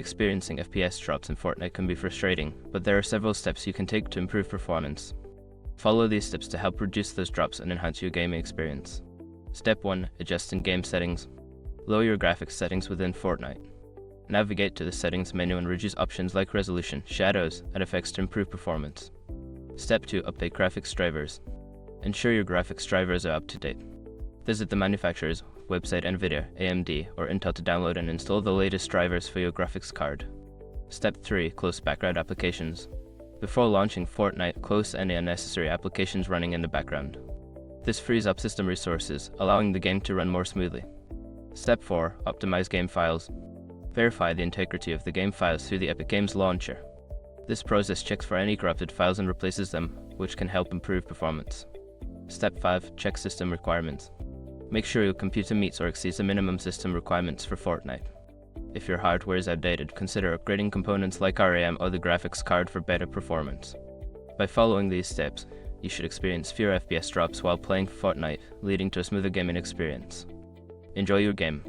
Experiencing FPS drops in Fortnite can be frustrating, but there are several steps you can take to improve performance. Follow these steps to help reduce those drops and enhance your gaming experience. Step 1. Adjust in-game settings. Lower your graphics settings within Fortnite. Navigate to the settings menu and reduce options like resolution, shadows, and effects to improve performance. Step 2. Update graphics drivers. Ensure your graphics drivers are up to date. Visit the manufacturer's website, NVIDIA, AMD, or Intel to download and install the latest drivers for your graphics card. Step 3. Close background applications. Before launching Fortnite, close any unnecessary applications running in the background. This frees up system resources, allowing the game to run more smoothly. Step 4. Optimize game files. Verify the integrity of the game files through the Epic Games launcher. This process checks for any corrupted files and replaces them, which can help improve performance. Step 5. Check system requirements. Make sure your computer meets or exceeds the minimum system requirements for Fortnite. If your hardware is outdated, consider upgrading components like RAM or the graphics card for better performance. By following these steps, you should experience fewer FPS drops while playing Fortnite, leading to a smoother gaming experience. Enjoy your game.